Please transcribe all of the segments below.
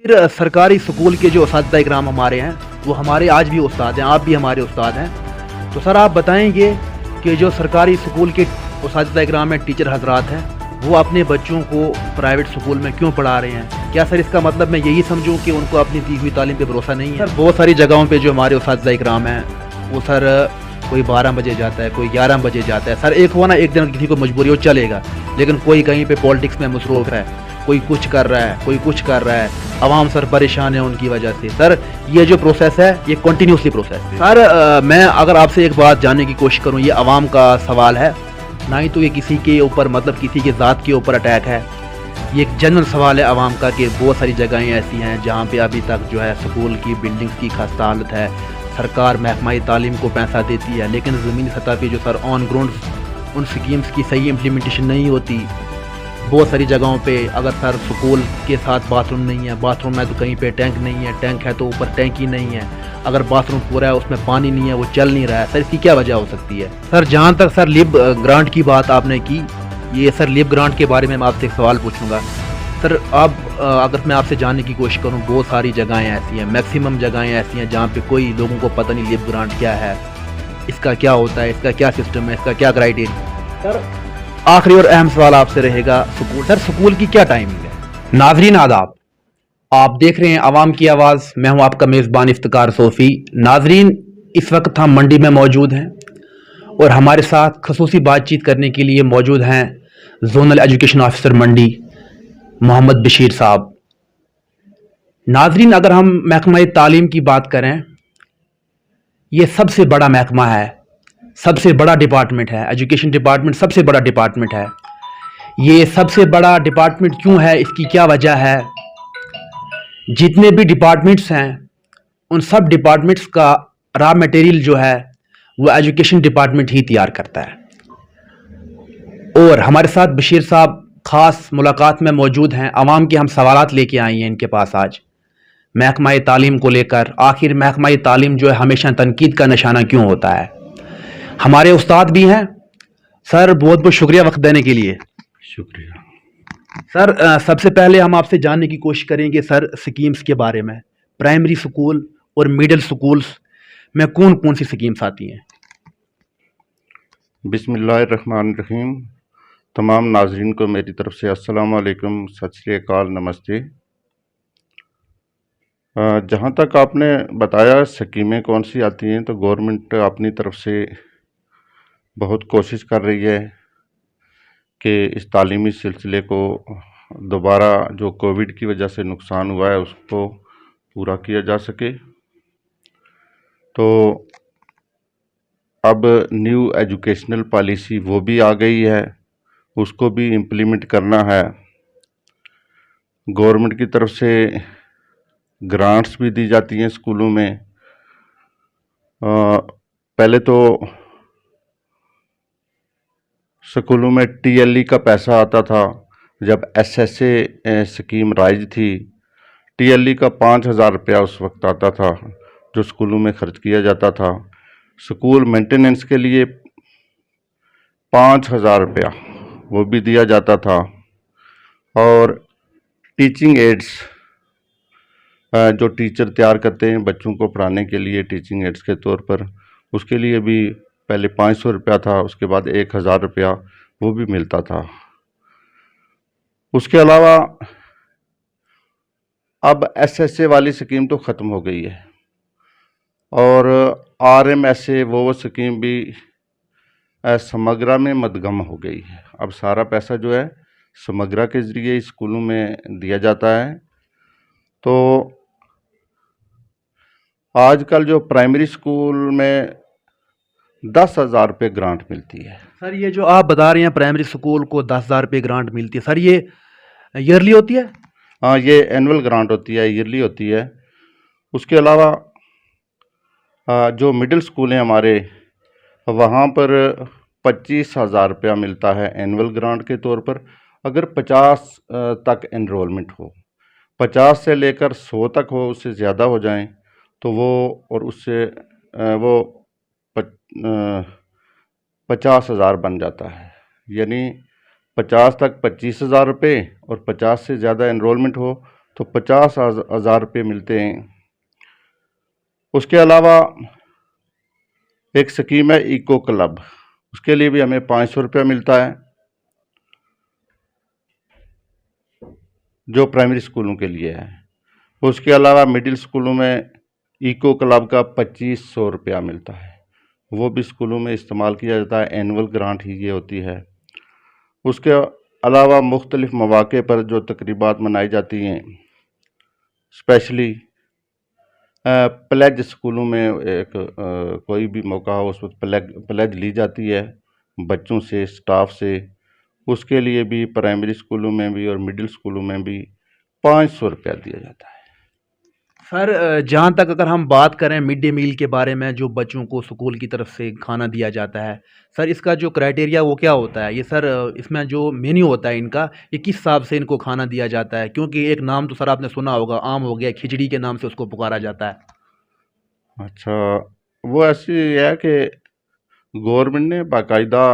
फिर सरकारी स्कूल के जो उस्ताद इकराम हमारे हैं, वो हमारे आज भी उस्ताद हैं, आप भी हमारे उस्ताद हैं। तो सर आप बताएंगे कि जो सरकारी स्कूल के उस्ताद इकराम हैं, टीचर हजरात हैं, वो अपने बच्चों को प्राइवेट स्कूल में क्यों पढ़ा रहे हैं? क्या सर इसका मतलब मैं यही समझूं कि उनको अपनी दी हुई तालीम पे भरोसा नहीं है? सर बहुत सारी जगहों पे जो हमारे उस्ताद इकराम हैं, वो सर कोई 12 बजे जाता है, कोई 11 बजे जाता है। सर एक हुआ ना, एक दिन किसी को मजबूरी हो चलेगा, लेकिन कोई कहीं पे पॉलिटिक्स में मसरूफ है, कोई कुछ कर रहा है, कोई कुछ कर रहा है। आवाम सर परेशान है उनकी वजह से। सर ये जो प्रोसेस है, ये कंटिन्यूसली प्रोसेस है। सर मैं अगर आपसे एक बात जानने की कोशिश करूं, ये आवाम का सवाल है, ना ही तो ये किसी के ऊपर मतलब किसी के ज़ात के ऊपर अटैक है। ये एक जनरल सवाल है आवाम का कि बहुत सारी जगहें ऐसी हैं जहाँ पे अभी तक जो है स्कूल की बिल्डिंग्स की खस्ता हालत है। सरकार महकमा तालीम को पैसा देती है, लेकिन ज़मीनी सतह पे जो सर ऑन ग्राउंड उन स्कीम्स की सही इम्प्लीमेंटेशन नहीं होती। बहुत सारी जगहों पे अगर सर स्कूल के साथ बाथरूम नहीं है, बाथरूम है तो कहीं पे टैंक नहीं है, टैंक है तो ऊपर टैंक ही नहीं है। अगर बाथरूम पूरा है उसमें पानी नहीं है, वो चल नहीं रहा है। सर इसकी क्या वजह हो सकती है? सर जहाँ तक सर लिब ग्रांट की बात आपने की, ये सर लिब ग्रांट के बारे में मैं आपसे एक सवाल पूछूंगा। सर आप अगर मैं आपसे जानने की कोशिश करूँ, बहुत सारी जगहें ऐसी हैं, मैक्सिमम जगहें ऐसी हैं जहाँ पे कोई लोगों को पता नहीं लिब ग्रांट क्या है, इसका क्या होता है, इसका क्या सिस्टम है, इसका क्या क्राइटेरिया। सर आखिरी और अहम सवाल आपसे रहेगा, स्कूल सर स्कूल की क्या टाइमिंग है? नाजरीन आदाब, आप देख रहे हैं आवाम की आवाज़। मैं हूं आपका मेज़बान इफ्तिकार सोफ़ी। नाजरीन, इस वक्त हम मंडी में मौजूद हैं और हमारे साथ खसूसी बातचीत करने के लिए मौजूद हैं जोनल एजुकेशन ऑफिसर मंडी मोहम्मद बशीर साहब। नाजरीन, अगर हम महकमा तालीम की बात करें, ये सबसे बड़ा महकमा है, सबसे बड़ा डिपार्टमेंट है। एजुकेशन डिपार्टमेंट सबसे बड़ा डिपार्टमेंट है। ये सबसे बड़ा डिपार्टमेंट क्यों है, इसकी क्या वजह है? जितने भी डिपार्टमेंट्स हैं, उन सब डिपार्टमेंट्स का रॉ मटेरियल जो है वो एजुकेशन डिपार्टमेंट ही तैयार करता है। और हमारे साथ बशीर साहब ख़ास मुलाकात में मौजूद हैं। आवाम के हम सवालात लेके आए हैं इनके पास आज महकमा तालीम को लेकर। आखिर महकमा तालीम जो है हमेशा तनकीद का निशाना क्यों होता है? हमारे उस्ताद भी हैं। सर बहुत बहुत शुक्रिया वक्त देने के लिए। शुक्रिया। सर सबसे पहले हम आपसे जानने की कोशिश करेंगे सर स्कीम्स के बारे में। प्राइमरी स्कूल और मिडिल स्कूल्स में कौन कौन सी स्कीम्स आती हैं? बिस्मिल्लाहिर्रहमानिर्रहीम। तमाम नाजरीन को मेरी तरफ से अस्सलाम वालेकुम, सत श्री अकाल, नमस्ते। जहाँ तक आपने बताया स्कीमें कौन सी आती हैं, तो गवर्नमेंट अपनी तरफ से बहुत कोशिश कर रही है कि इस तालीमी सिलसिले को दोबारा जो कोविड की वजह से नुकसान हुआ है उसको पूरा किया जा सके। तो अब न्यू एजुकेशनल पॉलिसी वो भी आ गई है, उसको भी इम्प्लीमेंट करना है। गवर्नमेंट की तरफ से ग्रांट्स भी दी जाती हैं स्कूलों में। पहले तो स्कूलों में टीएलई का पैसा आता था। जब एसएसए स्कीम राइज थी, टीएलई का 5,000 रुपया उस वक्त आता था जो स्कूलों में खर्च किया जाता था। स्कूल मेंटेनेंस के लिए 5,000 रुपया वो भी दिया जाता था। और टीचिंग एड्स, जो टीचर तैयार करते हैं बच्चों को पढ़ाने के लिए टीचिंग एड्स के तौर पर, उसके लिए भी पहले 500 रुपया था, उसके बाद 1,000 रुपया वो भी मिलता था। उसके अलावा अब एसएसए वाली स्कीम तो ख़त्म हो गई है और आरएमएसए वो स्कीम भी समग्रा में मदगम हो गई है। अब सारा पैसा जो है समग्रा के ज़रिए स्कूलों में दिया जाता है। तो आजकल जो प्राइमरी स्कूल में 10,000 रुपये ग्रांट मिलती है। सर ये जो आप बता रहे हैं प्राइमरी स्कूल को 10,000 रुपये ग्रांट मिलती है, सर ये ईयरली होती है? हाँ, ये एनुअल ग्रांट होती है, ईयरली होती है। उसके अलावा जो मिडिल स्कूल हैं हमारे, वहाँ पर 25,000 रुपया मिलता है एनुअल ग्रांट के तौर पर, अगर 50 तक एनरोलमेंट हो। 50 से लेकर 100 तक हो, उससे ज़्यादा हो जाएं तो वो और उससे वो 50,000 बन जाता है। यानी 50 तक 25,000 रुपये और 50 से ज़्यादा एनरोलमेंट हो तो 50,000 रुपये मिलते हैं। उसके अलावा एक स्कीम है इको क्लब, उसके लिए भी हमें 500 रुपया मिलता है, जो प्राइमरी स्कूलों के लिए है। उसके अलावा मिडिल स्कूलों में इको क्लब का 2500 रुपया मिलता है, वो भी स्कूलों में इस्तेमाल किया जाता है। एनुअल ग्रांट ही ये होती है। उसके अलावा मुख्तलिफ मौक़े पर जो तकरीबात मनाई जाती हैं, स्पेशली प्लेज स्कूलों में एक कोई भी मौका हो उस वक्त प्लेज ली जाती है बच्चों से, स्टाफ से। उसके लिए भी प्राइमरी स्कूलों में भी और मिडिल स्कूलों में भी 500 रुपया दिया जाता है। सर जहाँ तक अगर हम बात करें मिड डे मील के बारे में, जो बच्चों को स्कूल की तरफ से खाना दिया जाता है, सर इसका जो क्राइटेरिया वो क्या होता है? ये सर इसमें जो मेन्यू होता है इनका, ये किस हिसाब से इनको खाना दिया जाता है? क्योंकि एक नाम तो सर आपने सुना होगा, आम हो गया, खिचड़ी के नाम से उसको पुकारा जाता है। अच्छा, वो ऐसी है कि गवर्नमेंट ने बाकायदा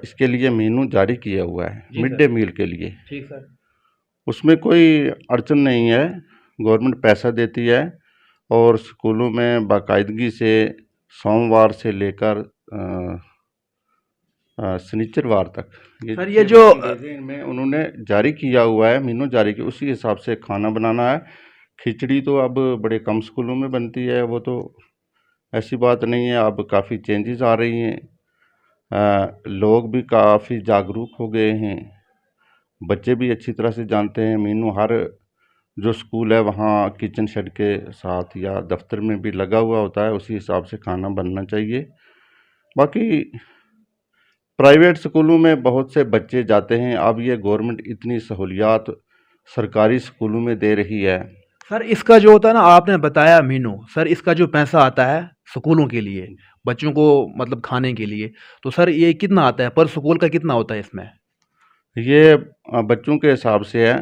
इसके लिए मेनू जारी किया हुआ है मिड डे मील के लिए। ठीक सर। उसमें कोई अड़चन नहीं है, गवर्नमेंट पैसा देती है और स्कूलों में बाकायदगी से सोमवार से लेकर शनिचरवार तक सर ये जो में उन्होंने जारी किया हुआ है, मेनू जारी किया, उसी हिसाब से खाना बनाना है। खिचड़ी तो अब बड़े कम स्कूलों में बनती है, वो तो ऐसी बात नहीं है, अब काफ़ी चेंजेस आ रही हैं। लोग भी काफ़ी जागरूक हो गए हैं, बच्चे भी अच्छी तरह से जानते हैं मेनू। हर जो स्कूल है वहाँ किचन शेड के साथ या दफ्तर में भी लगा हुआ होता है, उसी हिसाब से खाना बनना चाहिए। बाकी प्राइवेट स्कूलों में बहुत से बच्चे जाते हैं, अब ये गवर्नमेंट इतनी सहूलियात सरकारी स्कूलों में दे रही है। सर इसका जो होता है ना, आपने बताया मेनू, सर इसका जो पैसा आता है स्कूलों के लिए बच्चों को मतलब खाने के लिए, तो सर ये कितना आता है पर स्कूल का, कितना होता है इसमें? ये बच्चों के हिसाब से है।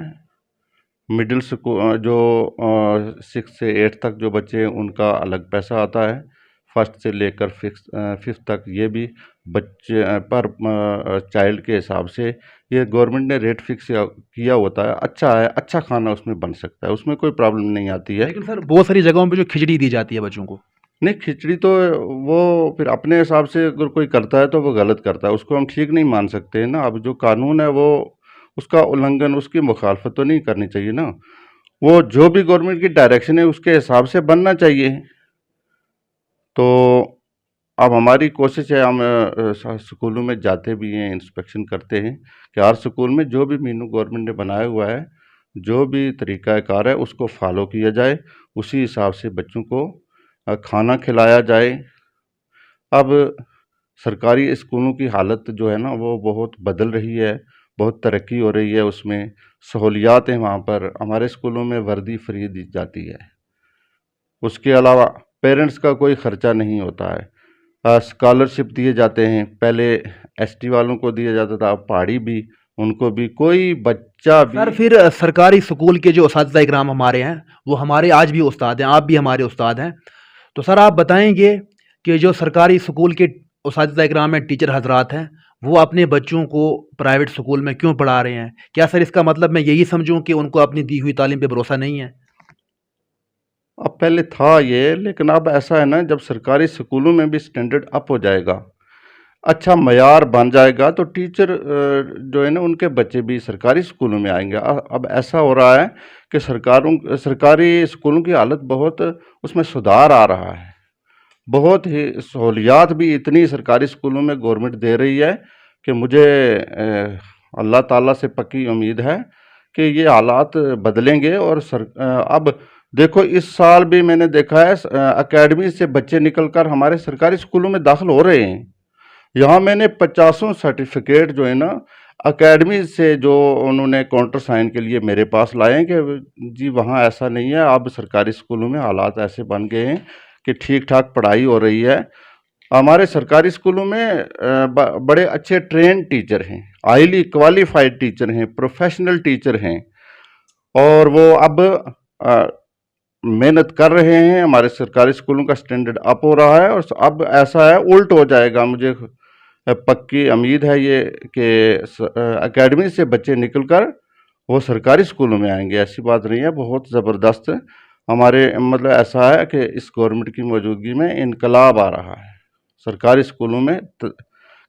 मिडिल स्कूल जो 6 से 8 तक जो बच्चे हैं उनका अलग पैसा आता है, फर्स्ट से लेकर फिफ्थ तक ये भी बच्चे पर चाइल्ड के हिसाब से ये गवर्नमेंट ने रेट फिक्स किया होता है। अच्छा है, अच्छा खाना उसमें बन सकता है, उसमें कोई प्रॉब्लम नहीं आती है। लेकिन सर बहुत सारी जगहों पे जो खिचड़ी दी जाती है बच्चों को। नहीं, खिचड़ी तो वो फिर अपने हिसाब से अगर कोई करता है तो वो गलत करता है, उसको हम ठीक नहीं मान सकते ना। अब जो कानून है वो उसका उल्लंघन, उसकी मुखालफत तो नहीं करनी चाहिए ना। वो जो भी गवर्नमेंट की डायरेक्शन है उसके हिसाब से बनना चाहिए। तो अब हमारी कोशिश है, हम स्कूलों में जाते भी हैं, इंस्पेक्शन करते हैं कि हर स्कूल में जो भी मेनू गवर्नमेंट ने बनाया हुआ है, जो भी तरीक़ाकार है उसको फॉलो किया जाए, उसी हिसाब से बच्चों को खाना खिलाया जाए। अब सरकारी स्कूलों की हालत जो है ना वो बहुत बदल रही है, बहुत तरक्की हो रही है, उसमें सहूलियात हैं। वहाँ पर हमारे स्कूलों में वर्दी फ्री दी जाती है, उसके अलावा पेरेंट्स का कोई ख़र्चा नहीं होता है। स्कॉलरशिप दिए जाते हैं, पहले एसटी वालों को दिया जाता था, अब पहाड़ी भी, उनको भी, कोई बच्चा भी। सर फिर सरकारी स्कूल के जो उस्ताद इकराम हमारे हैं, वो हमारे आज भी उस्ताद हैं, आप भी हमारे उस्ताद हैं, तो सर आप बताएंगे कि जो सरकारी स्कूल के उस्ताद इकराम हैं, टीचर हजरात हैं, वो अपने बच्चों को प्राइवेट स्कूल में क्यों पढ़ा रहे हैं? क्या सर इसका मतलब मैं यही समझूं कि उनको अपनी दी हुई तालीम पे भरोसा नहीं है? अब पहले था ये, लेकिन अब ऐसा है ना, जब सरकारी स्कूलों में भी स्टैंडर्ड अप हो जाएगा, अच्छा मयार बन जाएगा, तो टीचर जो है ना उनके बच्चे भी सरकारी स्कूलों में आएंगे। अब ऐसा हो रहा है कि सरकारी स्कूलों की हालत बहुत, उसमें सुधार आ रहा है, बहुत ही सहूलियात भी इतनी सरकारी स्कूलों में गवर्नमेंट दे रही है कि मुझे अल्लाह ताला से पक्की उम्मीद है कि ये हालात बदलेंगे। और अब देखो, इस साल भी मैंने देखा है एकेडमी से बच्चे निकलकर हमारे सरकारी स्कूलों में दाखिल हो रहे हैं। यहाँ मैंने 50 सर्टिफिकेट जो है ना एकेडमी से, जो उन्होंने काउंटर साइन के लिए मेरे पास लाए हैं कि जी वहाँ ऐसा नहीं है, अब सरकारी स्कूलों में हालात ऐसे बन गए हैं कि ठीक ठाक पढ़ाई हो रही है। हमारे सरकारी स्कूलों में बड़े अच्छे ट्रेन टीचर हैं, हाईली क्वालिफाइड टीचर हैं, प्रोफेशनल टीचर हैं, और वो अब मेहनत कर रहे हैं। हमारे सरकारी स्कूलों का स्टैंडर्ड अप हो रहा है, और अब ऐसा है उल्ट हो जाएगा, मुझे पक्की उम्मीद है ये कि एकेडमी से बच्चे निकलकर वो सरकारी स्कूलों में आएंगे, ऐसी बात नहीं है। बहुत ज़बरदस्त हमारे मतलब ऐसा है कि इस गवर्नमेंट की मौजूदगी में इनकलाब आ रहा है। सरकारी स्कूलों में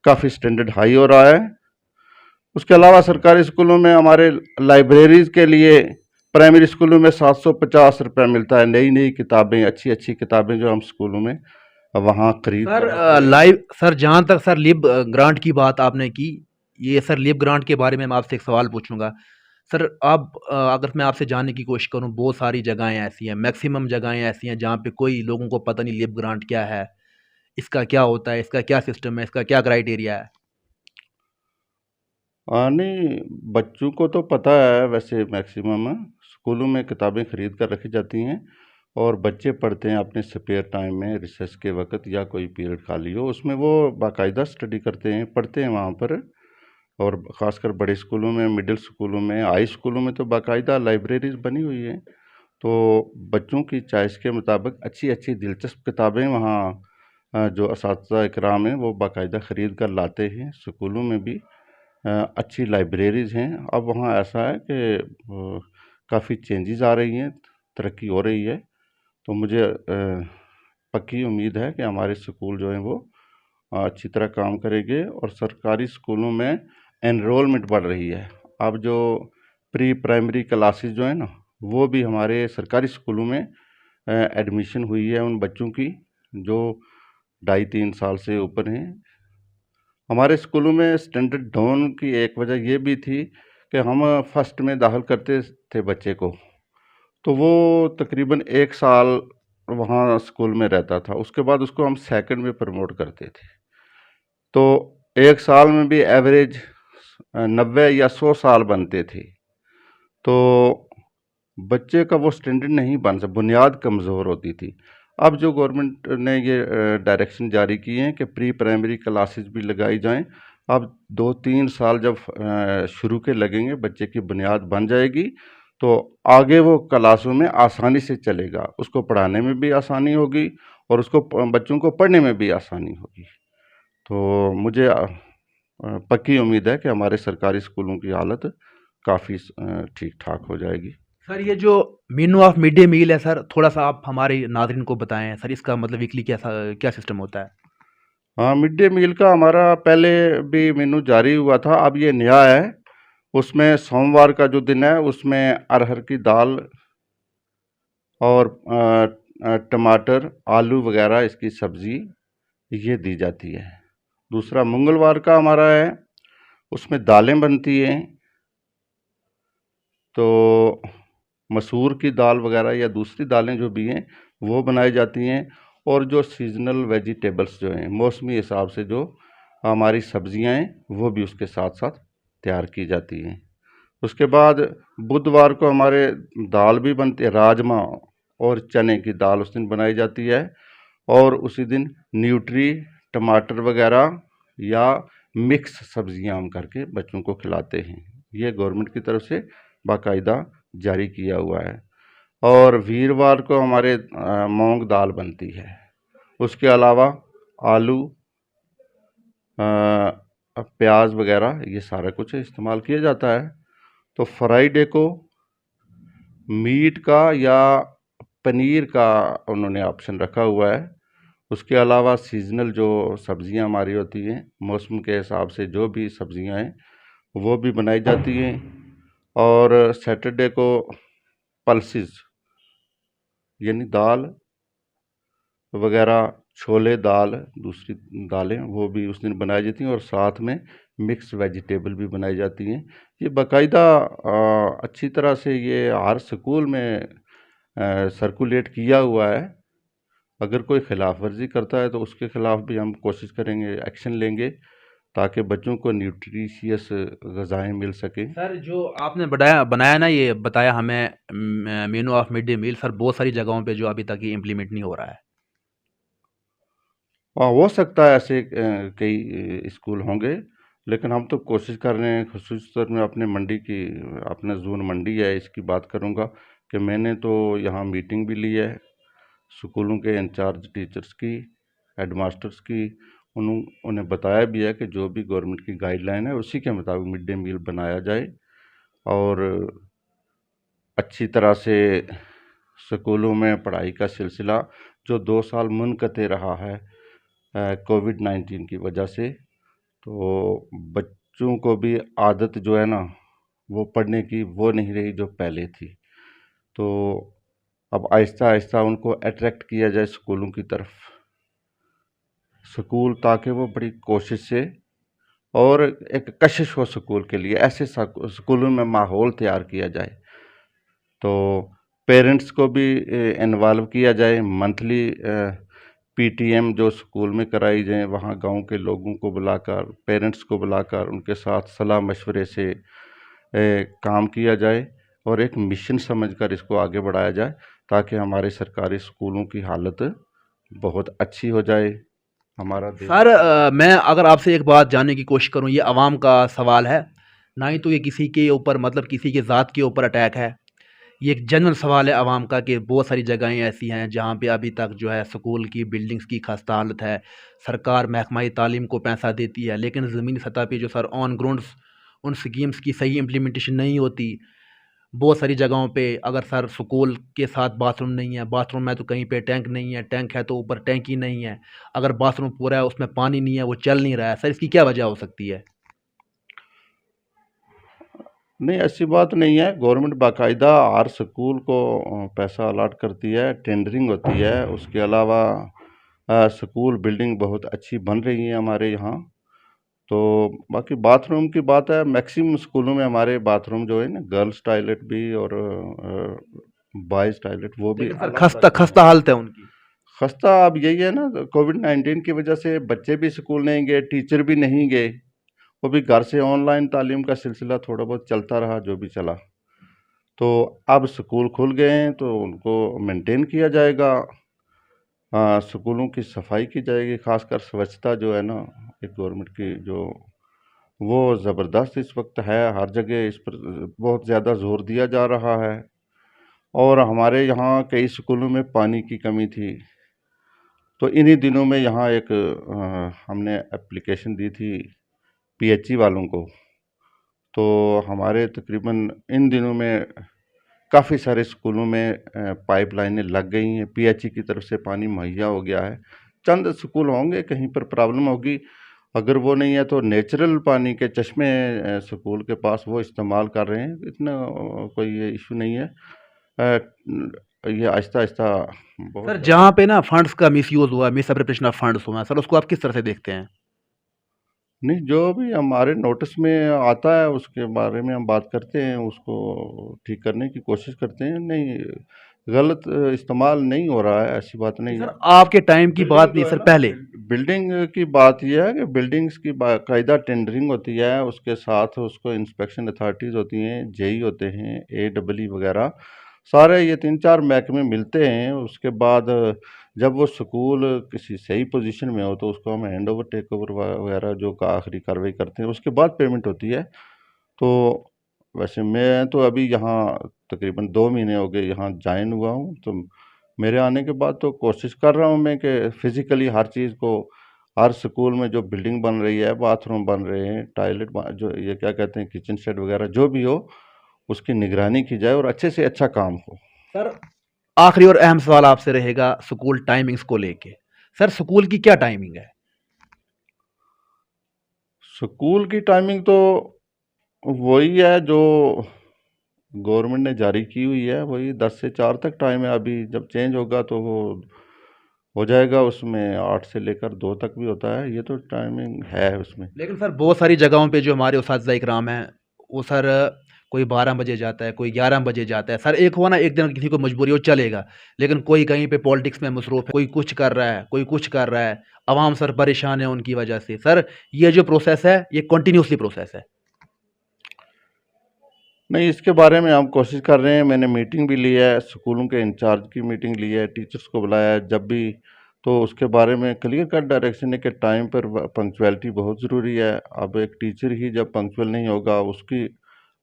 काफ़ी स्टैंडर्ड हाई हो रहा है। उसके अलावा सरकारी स्कूलों में हमारे लाइब्रेरीज के लिए प्राइमरी स्कूलों में 750 रुपया मिलता है। नई नई किताबें, अच्छी अच्छी किताबें जो हम स्कूलों में वहाँ खरीद कर लाते हैं। लाइव सर, जहाँ तक सर लिब ग्रांट की बात आपने की, ये सर लिब ग्रांट के बारे में मैं आपसे एक सवाल पूछूंगा। सर आप अगर मैं आपसे जानने की कोशिश करूं, बहुत सारी जगहें ऐसी हैं, मैक्सिमम जगहें ऐसी हैं जहाँ पे कोई लोगों को पता नहीं लिब ग्रांट क्या है, इसका क्या होता है, इसका क्या सिस्टम है, इसका क्या क्राइटेरिया है। नहीं, बच्चों को तो पता है वैसे। मैक्सिमम स्कूलों में किताबें खरीद कर रखी जाती हैं और बच्चे पढ़ते हैं अपने स्पेयर टाइम में, रिसेस के वक्त या कोई पीरियड खाली हो उसमें वो बाकायदा स्टडी करते हैं, पढ़ते हैं वहाँ पर। और ख़ासकर बड़े स्कूलों में, मिडिल स्कूलों में, हाई स्कूलों में तो बाकायदा लाइब्रेरीज बनी हुई हैं। तो बच्चों की चॉइस के मुताबिक अच्छी अच्छी दिलचस्प किताबें वहाँ जो असातिज़ा इकराम हैं वो बाकायदा ख़रीद कर लाते हैं। स्कूलों में भी अच्छी लाइब्रेरीज़ हैं। अब वहाँ ऐसा है कि काफ़ी चेंजेस आ रही हैं, तरक्की हो रही है। तो मुझे पक्की उम्मीद है कि हमारे स्कूल जो हैं वो अच्छी तरह काम करेंगे। और सरकारी स्कूलों में एनरोलमेंट बढ़ रही है। अब जो प्री प्राइमरी क्लासेस जो है ना, वो भी हमारे सरकारी स्कूलों में एडमिशन हुई है उन बच्चों की जो 2.5-3 साल से ऊपर हैं। हमारे स्कूलों में स्टैंडर्ड डाउन की एक वजह ये भी थी कि हम फर्स्ट में दाखिल करते थे बच्चे को, तो वो तकरीबन 1 साल वहाँ स्कूल में रहता था। उसके बाद उसको हम सेकंड में प्रमोट करते थे। तो 1 साल में भी एवरेज 90 या 100 साल बनते थे। तो बच्चे का वो स्टैंडर्ड नहीं बन सकता, बुनियाद कमज़ोर होती थी। अब जो गवर्नमेंट ने ये डायरेक्शन जारी किए हैं कि प्री प्राइमरी क्लासेस भी लगाई जाएं। अब 2-3 साल जब शुरू के लगेंगे, बच्चे की बुनियाद बन जाएगी, तो आगे वो क्लासों में आसानी से चलेगा, उसको पढ़ाने में भी आसानी होगी और उसको बच्चों को पढ़ने में भी आसानी होगी। तो मुझे पक्की उम्मीद है कि हमारे सरकारी स्कूलों की हालत काफ़ी ठीक ठाक हो जाएगी। सर ये जो menu of mid day meal है सर, थोड़ा सा आप हमारे नाज़रीन को बताएं सर, इसका मतलब वीकली क्या सिस्टम होता है। हाँ, मिड डे मील का हमारा पहले भी मेनू जारी हुआ था, अब ये नया है। उसमें सोमवार का जो दिन है उसमें अरहर की दाल और टमाटर, आलू वगैरह इसकी सब्ज़ी ये दी जाती है। दूसरा मंगलवार का हमारा है, उसमें दालें बनती हैं। तो मसूर की दाल वगैरह या दूसरी दालें जो भी हैं वो बनाई जाती हैं। और जो सीजनल वेजिटेबल्स जो हैं, मौसमी हिसाब से जो हमारी सब्जियां हैं वो भी उसके साथ साथ तैयार की जाती हैं। उसके बाद बुधवार को हमारे दाल भी बनती है, राजमा और चने की दाल उस दिन बनाई जाती है। और उसी दिन न्यूट्री, टमाटर वगैरह या मिक्स सब्जियां हम करके बच्चों को खिलाते हैं। ये गवर्नमेंट की तरफ से बाकायदा जारी किया हुआ है। और वीरवार को हमारे मूंग दाल बनती है। उसके अलावा आलू, प्याज वगैरह ये सारा कुछ इस्तेमाल किया जाता है। तो फ्राइडे को मीट का या पनीर का उन्होंने ऑप्शन रखा हुआ है। उसके अलावा सीजनल जो सब्जियां हमारी होती हैं, मौसम के हिसाब से जो भी सब्जियां हैं वो भी बनाई जाती हैं। और सैटरडे को पल्सेस यानी दाल वगैरह, छोले दाल, दूसरी दालें वो भी उस दिन बनाई जाती हैं और साथ में मिक्स वेजिटेबल भी बनाई जाती हैं। ये बाकायदा अच्छी तरह से ये हर स्कूल में सर्कुलेट किया हुआ है। अगर कोई खिलाफ वर्जी करता है तो उसके खिलाफ भी हम कोशिश करेंगे, एक्शन लेंगे, ताकि बच्चों को न्यूट्रिशियस ग़िज़ाएँ मिल सकें। सर जो आपने बनाया ना, ये बताया हमें menu of mid day meal, sir बहुत सारी जगहों पे जो अभी तक ये इम्प्लीमेंट नहीं हो रहा है। हाँ, हो सकता है ऐसे कई स्कूल होंगे, लेकिन हम तो कोशिश कर रहे हैं। ख़ुसूस तौर में अपने मंडी की, अपना जोन मंडी है, इसकी बात करूँगा कि मैंने तो यहाँ मीटिंग भी ली है स्कूलों के इंचार्ज टीचर्स की, हेडमास्टर्स की। उन्हें बताया भी है कि जो भी गवर्नमेंट की गाइडलाइन है उसी के मुताबिक मिड डे मील बनाया जाए। और अच्छी तरह से स्कूलों में पढ़ाई का सिलसिला जो 2 साल मुनक़ते रहा है कोविड-19 की वजह से, तो बच्चों को भी आदत जो है ना वो पढ़ने की वो नहीं रही जो पहले थी। तो अब आहिस्ता-आहिस्ता उनको अट्रैक्ट किया जाए स्कूलों की तरफ, स्कूल ताकि वो बड़ी कोशिश से और एक कशिश हो स्कूल के लिए, ऐसे स्कूलों में माहौल तैयार किया जाए। तो पेरेंट्स को भी इन्वॉल्व किया जाए, मंथली पीटीएम जो स्कूल में कराई जाए, वहाँ गांव के लोगों को बुलाकर, पेरेंट्स को बुलाकर उनके साथ सलाह मशवरे से काम किया जाए और एक मिशन समझकर इसको आगे बढ़ाया जाए ताकि हमारे सरकारी स्कूलों की हालत बहुत अच्छी हो जाए। हमारा देश सर मैं अगर आपसे एक बात जानने की कोशिश करूं, ये आवाम का सवाल है, ना ही तो ये किसी के ऊपर मतलब किसी के ज़ात के ऊपर अटैक है। ये एक जनरल सवाल है आवाम का कि बहुत सारी जगहें ऐसी हैं जहाँ पे अभी तक जो है स्कूल की बिल्डिंग्स की खस्ता हालत है। सरकार महकमा तालीम को पैसा देती है, लेकिन ज़मीनी सतह पे जो सर ऑन ग्राउंड्स उन स्कीम्स की सही इम्प्लीमेंटेशन नहीं होती। बहुत सारी जगहों पे अगर सर स्कूल के साथ बाथरूम नहीं है, बाथरूम है तो कहीं पे टैंक नहीं है, टैंक है तो ऊपर टैंक ही नहीं है, अगर बाथरूम पूरा है उसमें पानी नहीं है, वो चल नहीं रहा है। सर इसकी क्या वजह हो सकती है? नहीं, ऐसी बात नहीं है। गवर्नमेंट बाकायदा हर स्कूल को पैसा अलाट करती है, टेंडरिंग होती है। उसके अलावा स्कूल बिल्डिंग बहुत अच्छी बन रही है हमारे यहाँ। तो बाकी बाथरूम की बात है, मैक्सिमम स्कूलों में हमारे बाथरूम जो है ना, गर्ल्स टॉयलेट भी और बॉयज़ टॉयलेट वो भी लेकिन सर अलग खस्ता अलग हैं। खस्ता हालत है उनकी। खस्ता अब यही है ना, कोविड-19 की वजह से बच्चे भी स्कूल नहीं गए, टीचर भी नहीं गए। वो भी घर से ऑनलाइन तालीम का सिलसिला थोड़ा बहुत चलता रहा, जो भी चला। तो अब स्कूल खुल गए हैं तो उनको मेंटेन किया जाएगा। स्कूलों की सफाई की जाएगी, खासकर स्वच्छता जो है ना, एक गवर्नमेंट की जो वो ज़बरदस्त इस वक्त है। हर जगह इस पर बहुत ज़्यादा जोर दिया जा रहा है। और हमारे यहाँ कई स्कूलों में पानी की कमी थी, तो इन्हीं दिनों में यहाँ एक हमने एप्लीकेशन दी थी पीएचई वालों को। तो हमारे तकरीबन इन दिनों में काफ़ी सारे स्कूलों में पाइपलाइनें लग गई हैं, पीएचई की तरफ से पानी मुहैया हो गया है। चंद स्कूल होंगे कहीं पर प्रॉब्लम होगी, अगर वो नहीं है तो नेचुरल पानी के चश्मे स्कूल के पास वो इस्तेमाल कर रहे हैं। इतना कोई ये इशू नहीं है। ये आहिस्ता आहिस्ता बहुत सर ज़्यादा। जहाँ पे ना फंड्स का मिसयूज़ हुआ, मिसअप्रोप्रिएशन ऑफ फंड्स हुआ, सर उसको आप किस तरह से देखते हैं? नहीं, जो भी हमारे नोटिस में आता है उसके बारे में हम बात करते हैं, उसको ठीक करने की कोशिश करते हैं। नहीं, गलत इस्तेमाल नहीं हो रहा है, ऐसी बात नहीं नहीं सर है। आपके टाइम की बिल्डिंग बात नहीं जो है सर, ना, पहले। बिल्डिंग की बात यह है कि बिल्डिंग्स की बाकायदा टेंडरिंग होती है, उसके साथ उसको इंस्पेक्शन अथॉरिटीज़ होती हैं, जेई होते हैं, एडब्ल्यू वगैरह, सारे ये 3-4 महकमे मिलते हैं। उसके बाद जब वो स्कूल किसी सही पोजीशन में हो तो उसको हम हैंड ओवर, टेक ओवर वगैरह जो का आखिरी कार्रवाई करते हैं, उसके बाद पेमेंट होती है। तो वैसे मैं तो अभी यहाँ तकरीबन 2 महीने हो गए यहाँ ज्वाइन हुआ हूँ, तो मेरे आने के बाद तो कोशिश कर रहा हूँ मैं कि फिज़िकली हर चीज़ को, हर स्कूल में जो बिल्डिंग बन रही है, बाथरूम बन रहे हैं, टॉयलेट जो ये क्या कहते हैं, किचन शेड वगैरह जो भी हो, उसकी निगरानी की जाए और अच्छे से अच्छा काम हो। सर आखिरी और अहम सवाल आपसे रहेगा स्कूल टाइमिंग्स को लेके। सर स्कूल की क्या टाइमिंग है? स्कूल की टाइमिंग तो वही है जो गवर्नमेंट ने जारी की हुई है, वही 10 से 4 तक टाइम है। अभी जब चेंज होगा तो वो हो जाएगा, उसमें 8 से लेकर 2 तक भी होता है, ये तो टाइमिंग है उसमें। लेकिन सर बहुत सारी जगहों पे जो हमारे उस्ताद इकराम हैं, वो सर कोई 12 बजे जाता है, कोई 11 बजे जाता है। सर एक हुआ ना, एक दिन किसी को मजबूरी हो चलेगा, लेकिन कोई कहीं पे पॉलिटिक्स में मसरूफ़ है, कोई कुछ कर रहा है, कोई कुछ कर रहा है। अवाम सर परेशान है उनकी वजह से। सर ये जो प्रोसेस है ये कंटिन्यूसली प्रोसेस है। नहीं, इसके बारे में हम कोशिश कर रहे हैं। मैंने मीटिंग भी ली है, स्कूलों के इंचार्ज की मीटिंग ली है, टीचर्स को बुलाया है जब भी, तो उसके बारे में क्लियर कट डायरेक्शन है कि टाइम पर पंक्चुअलिटी बहुत ज़रूरी है। अब एक टीचर ही जब पंक्चुअल नहीं होगा, उसकी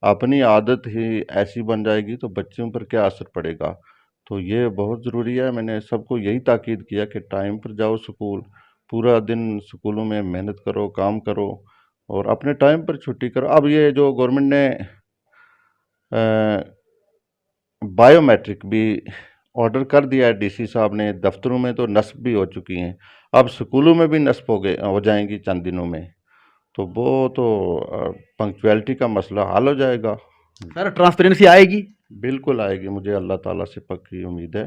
अपनी आदत ही ऐसी बन जाएगी तो बच्चों पर क्या असर पड़ेगा। तो ये बहुत ज़रूरी है। मैंने सबको यही ताकीद किया कि टाइम पर जाओ स्कूल, पूरा दिन स्कूलों में मेहनत करो, काम करो और अपने टाइम पर छुट्टी करो। अब ये जो गवर्नमेंट ने बायोमेट्रिक भी ऑर्डर कर दिया है डीसी साहब ने। दफ्तरों में तो नस्ब भी हो चुकी हैं, अब स्कूलों में भी नस्ब हो जाएंगी चंद दिनों में। तो वो तो पंक्चुअलिटी का मसला हल हो जाएगा। सर ट्रांसपेरेंसी आएगी? बिल्कुल आएगी, मुझे अल्लाह ताला से पक्की उम्मीद है।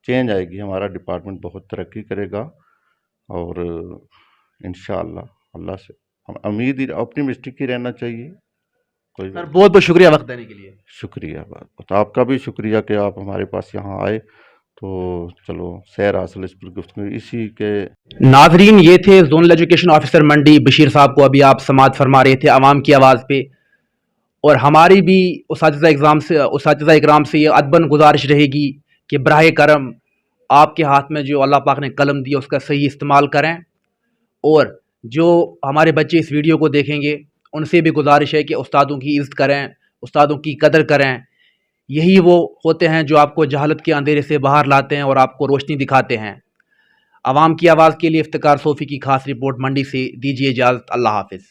चेंज आएगी, हमारा डिपार्टमेंट बहुत तरक्की करेगा और इंशाअल्लाह अल्लाह से हम उम्मीद ही ऑप्टिमिस्टिक ही रहना चाहिए। कोई सर बहुत बहुत शुक्रिया वक्त देने के लिए। शुक्रिया, बहुत बहुत आपका भी शुक्रिया कि आप हमारे पास यहाँ आए। तो चलो सैर हासिल इस पर गुफ्तगू इसी के। नाजरीन, ये थे जोनल एजुकेशन ऑफिसर मंडी बशीर साहब को अभी आप समाअत फरमा रहे थे आवाम की आवाज़ पे। और हमारी भी उसातिज़ा इकराम से ये अदबन गुजारिश रहेगी कि बराह करम आपके हाथ में जो अल्लाह पाक ने कलम दिया उसका सही इस्तेमाल करें। और जो हमारे बच्चे इस वीडियो को देखेंगे उनसे भी गुजारिश है कि उस्तादों की इज़्ज़त करें, उस्तादों की कदर करें। यही वो होते हैं जो आपको जहालत के अंधेरे से बाहर लाते हैं और आपको रोशनी दिखाते हैं। आवाम की आवाज़ के लिए इफ्तिकार सोफ़ी की खास रिपोर्ट मंडी से। दीजिए इजाज़त, अल्लाह हाफ़िज़।